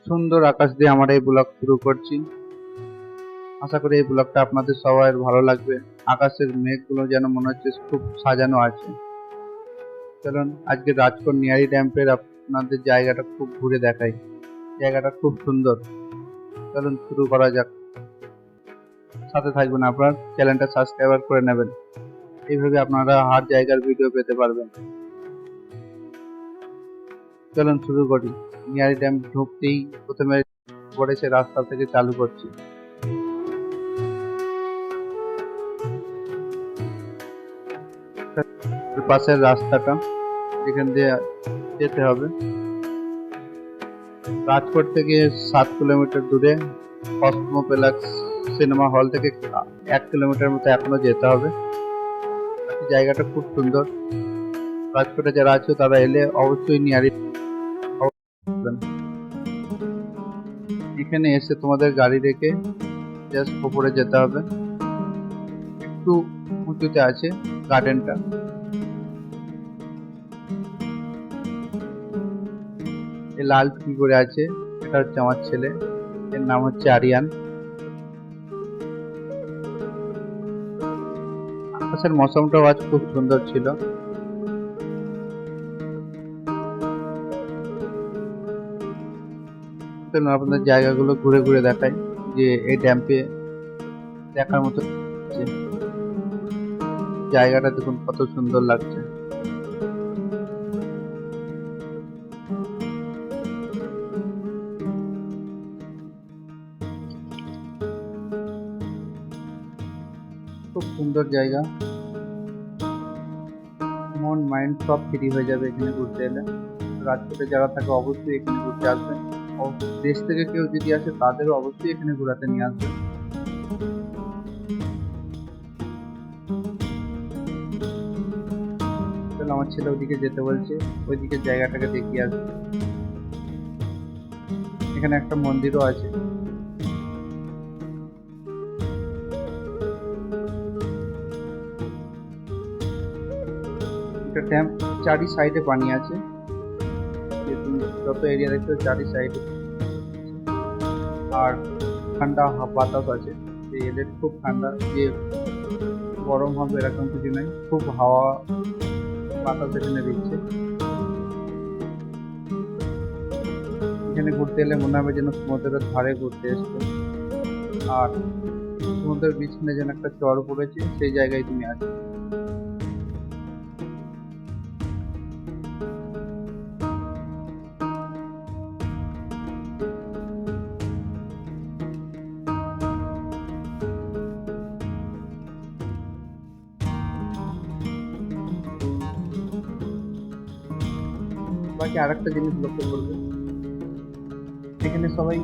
সুন্দর আকাশ দিয়ে আমার এই ব্লগ শুরু করছি। আশা করি এই ব্লগটা আপনাদের সবার ভালো লাগবে। আকাশের মেঘগুলো যেন মনে হচ্ছে খুব সাজানো আছে। চলুন আজকে রাজকোট নিয়ারি ড্যাম্পের আপনাদের জায়গাটা খুব ঘুরে দেখাই। জায়গাটা খুব সুন্দর। চলুন শুরু করা যাক। সাথে থাকবেন, আপনার চ্যানেলটা সাবস্ক্রাইব করে নেবেন। এইভাবে আপনারা হার জায়গার ভিডিও পেতে পারবেন। চলুন শুরু করি। নিয়ারি ড্যাম ঢুকতেই প্রথমে পড়েছে রাস্তা থেকে চালু করছি। পাশের রাস্তাটা এখান দিয়ে যেতে হবে। রাজকোট থেকে 7 কিলোমিটার দূরে কসমোপ্লেক্স সিনেমা হল থেকে 1 কিলোমিটার মতো এখনো যেতে হবে। জায়গাটা খুব সুন্দর। রাজকোটে যারা আছে তারা এলে অবশ্যই নিয়ারি এখানে এসে তোমাদের গাড়ি রেখে জাস্ট উপরে যেতে হবে। একটু উঁচুতে আছে গার্ডেনটা। এই লাল টুপি পরে আছে, এটা হচ্ছে আমার ছেলে, এর নাম হচ্ছে আরিয়ান। আকাশের মৌসুমটাও আজ খুব সুন্দর ছিল। আপনাদের জায়গাগুলো ঘুরে ঘুরে দেখাই যে এই ড্যাম্পে দেখার মতো জায়গাটা দেখুন কত সুন্দর লাগছে। খুব সুন্দর জায়গা, মন মাইন্ড সব ফ্রি হয়ে যাবে এখানে ঘুরতে এলে। রাজকোটে যারা থাকে অবশ্যই এখানে ঘুরতে আসবেন। দেশ থেকে কেউ যদি আসে তাদেরও অবশ্যই এখানে ঘোরাতে নিয়ে আসবেন। আমার ছেলে ওইদিকে যেতে বলছে, ওইদিকে জায়গাটাকে দেখিয়ে আসবে। এখানে একটা মন্দিরও আছে। একটা ড্যাম, চারি সাইডে পানি আছে। যত এরিয়া দেখতে চারি সাইডে আর ঠান্ডা বাতাস আছে। এদের খুব ঠান্ডা, যে গরম হবে এরকম কিছু নাই, খুব হাওয়া বাতাস এখানে দিচ্ছে। এখানে ঘুরতে এলে মনে হবে যেন সমুদ্রের ধারে ঘুরতে এসছো। আর সমুদ্রের বিছানে যেন একটা চর পড়েছে, সেই জায়গায় তুমি আছো। বাকি আরেকটা জিনিস লক্ষ্য করবে, এখানে সবাই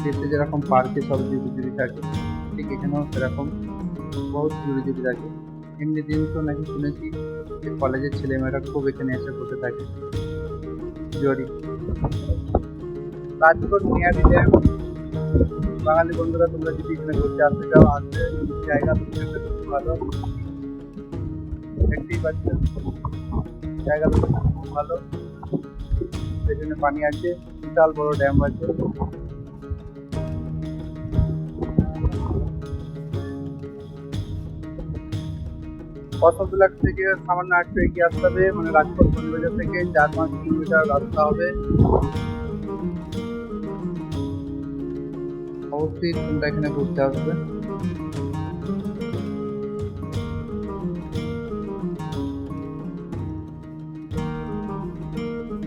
দেশে যেরকম পার্কে সব জুড়ি থাকে, ঠিক এখানেও সেরকম বহুত জুড়ি থাকে। এমনি দিন তো নাকি শুনেছি যে কলেজের ছেলেমেয়েরা খুব এখানে এসে বসে থাকে জড়ি। রাজকোট নিয়ারি ড্যাম, বাঙালি বন্ধুরা তোমরা যদি এখানে ঘুরতে আসতে চাও, আসতে জায়গা খুব ভালো। দেখতেই পাচ্ছ জায়গা খুব ভালো। সেখানে পানি আছে, বিশাল বড় ড্যাম আছে। কসমোপ্লেক্স থেকে সামান্য একটু এগিয়ে আসতে হবে, মানে রাজকোট বাজার থেকে 4-5 কিলোমিটার রাস্তা হবে। অবশ্যই তোমরা এখানে ঘুরতে আসবে।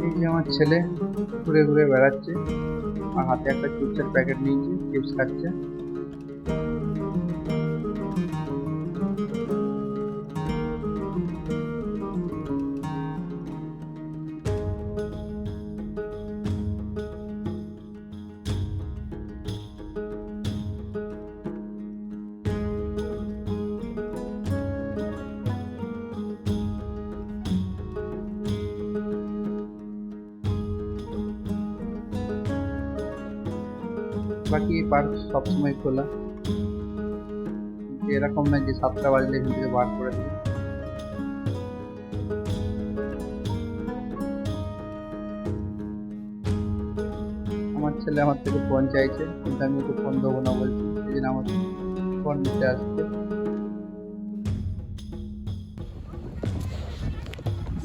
এই যে আমার ছেলে ঘুরে ঘুরে বেড়াচ্ছে, আর হাতে একটা চিপসের প্যাকেট নিয়েছে, চিপস খাচ্ছে। বাকি এই পার্ক সবসময় খোলা, এরকম নয় যে 7টা বাজলে এখান থেকে বার করে দেবে। আমার ছেলে আমার থেকে ফোন চাইছে, কিন্তু আমি ওকে ফোন দেবো না বলছি, সেই জন্য আমার ফোন নিতে আসছে।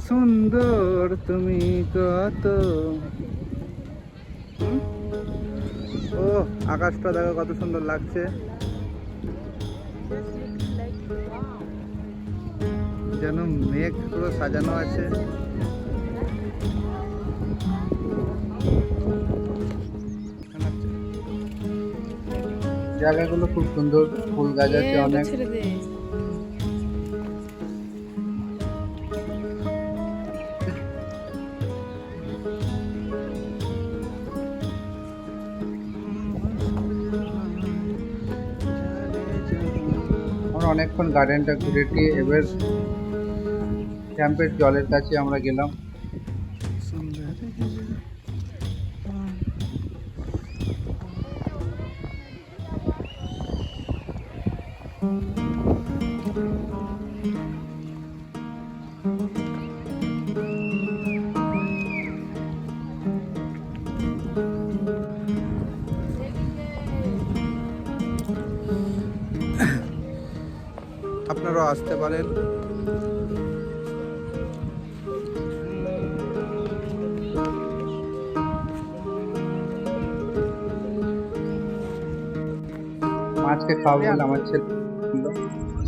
সুন্দর তুমি কত। ও আকাশটা দেখো কত সুন্দর লাগছে, যেন মেঘ পুরো সাজানো আছে। জায়গাগুলো খুব সুন্দর, ফুল গাছ আছে অনেক। আমরা অনেকক্ষণ গার্ডেনটা ঘুরেছি, এবার ক্যাম্পের জলের কাছে আমরা গেলাম। আপনারাও আসতে পারেন। মাছকে খাওয়াবো বলে আমার ছেলে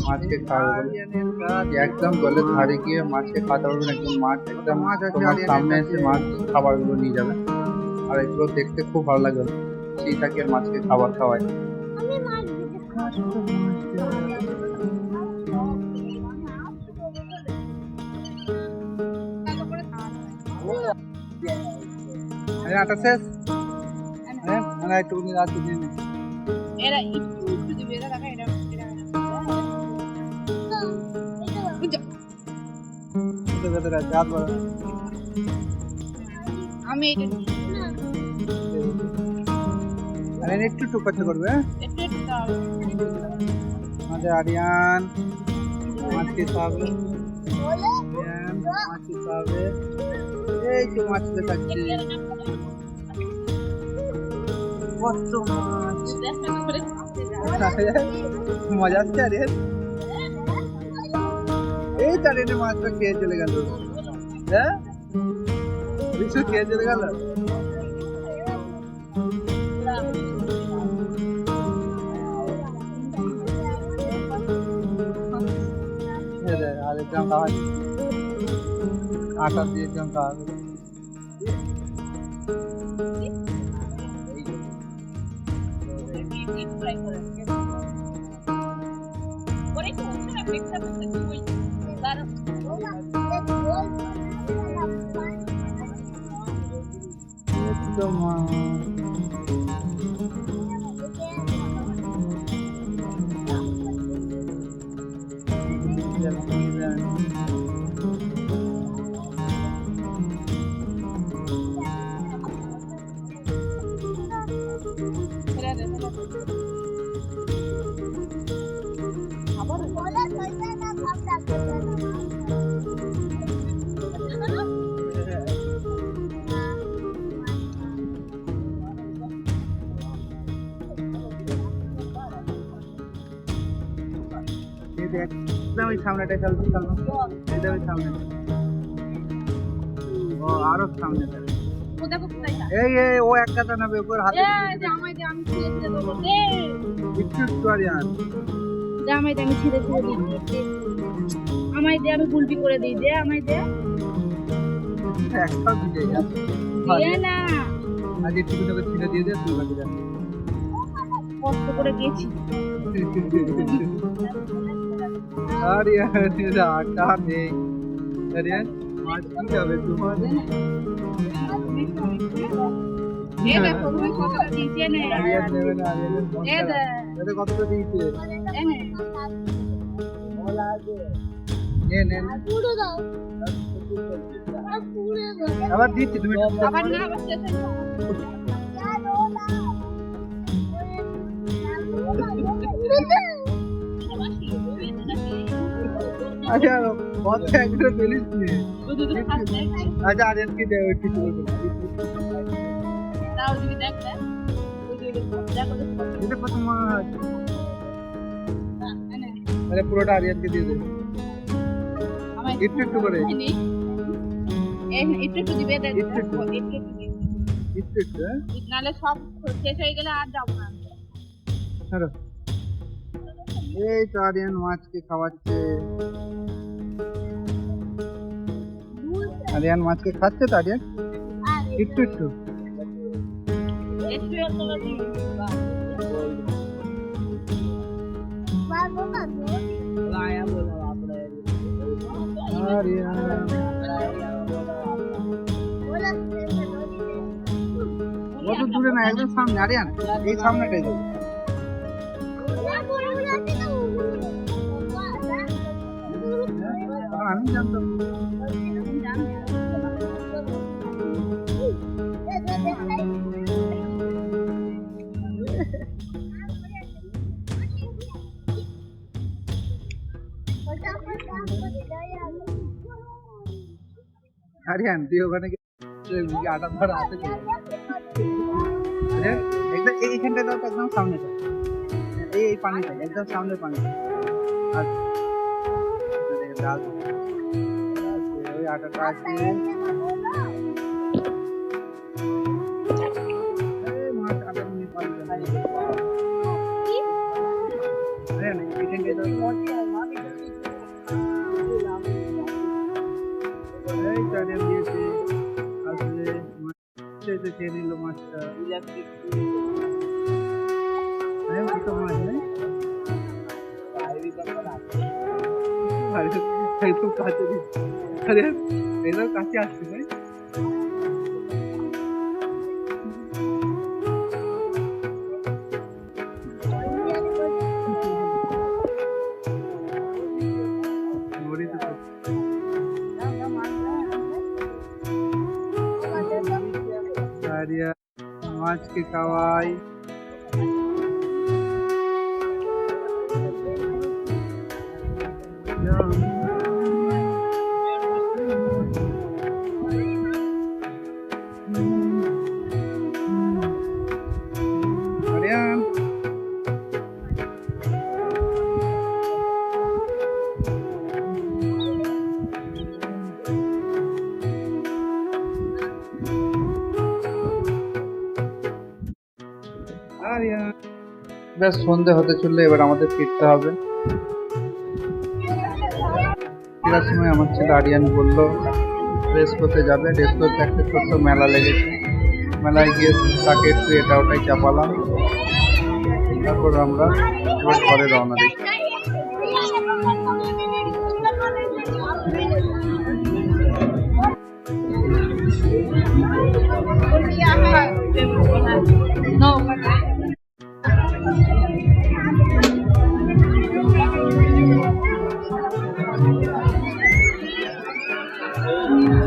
মাছকে খাওয়াবো বলে একদম জলের ধারে গিয়ে মাছকে খাওয়াতে পারবেন, একদম মাছ একদম তোমার সামনে এসে মাছ খাবারগুলো নিয়ে যাবে। আর এগুলো দেখতে খুব ভালো লাগে, সেই থাকে মাছকে খাবার খাওয়ায়। আটা শেষ, একটু রাত দিন এরা একটু দিবে, এরা দেখা এটা আমি একটু টুকাতে করবে। আমাদের আরিয়ান মাছকে খাবে, মাছকে খাবে, এই তো মাছকে থাকছে কত মাছ, মজা আসছে। আরে এই চারিনে মাছটা খেয়ে চলে গেল, হ্যাঁ কিছু খেয়ে চলে গেল। আরেকজন খাওয়া আটা দিয়ে একজন খাওয়া একদম সামনেটা খেলতে একদম সামনে, ও আরো সামনে এই ও এক কথা নেবে ওর হাতে আমায় দে, আমি ছিঁড়ে ছিঁড়ে দিই, আমায় দে, আমি গুলবি করে দিই, দে আমায় দে, একটাও দিতে দে না আজ একটু তোকে ছিঁড়ে দিয়ে দে, তুই বাকি যা, কষ্ট করে গেছি। আরে আটা নেই, আরে মাছ কি যাবে তোমার, এ দেখো তুমি কতটা দিয়েছে নে, আরিয়ান নেবে না, আরিয়ানের মন এ দে, খারাপ, এটা কতটা দিয়েছে, এ নে ওলা আছে নে নে পুরো দাও, আবার দিচ্ছি তুমি আবার না, আবার শেষ হয়ে আচ্ছা কত একটা পেলিস নি, আচ্ছা আরিয়ান কি দেবে কিছু ওদিকে দেখ দেখ ওদিকে দেখো এটা কত মনে হয় আরে পুরোটা আরিয়ানকে দিয়ে দে আমার একটু একটু করে একটু একটু দিবে দেখ একটু একটু। একটু একটু দিবে একটু একটু হ্যাঁ নাহলে সব শেষ হয়ে গেলে আর যাবো না ছাড়ো এই তো আরিয়ান মাছকে খাওয়াচ্ছে আরিয়ান মাছকে খাচ্ছে তো আরিয়ান একটু একটু একটু একটু করে দিই আরিয়ান কত দূরে না একদম সামনে আরিয়ান এই সামনেটাই তো আমি জানতাম আরিয়ান তুই ওখানে আটা ধরা আছে একদম এইখানটা দাও তো একদম সামনেটা এই পানিটা একদম সামনে পানি ডাল ওই আটাটা আছে মাছ আটা নিয়ে পানি এই চারে দিয়েছে আসলে মাছটা খেয়ে নিল মাছটা ছোট মাছ একদম কাছে আরে একদম কাছে আসছে ভাই মাছকে খাওয়াই আরিয়ান বেশ সন্ধে হতে চললে এবার আমাদের ফিরতে হবে ফেরার সময় আমার ছেলে আরিয়ান বললো রেস করতে যাবে রেস করতে একটা ছোট্ট মেলা লেগেছে মেলায় গিয়ে তাকে একটু এটা ওটাই চাপালাম তারপর আমরা এবার ঘরে রওনা দিই No.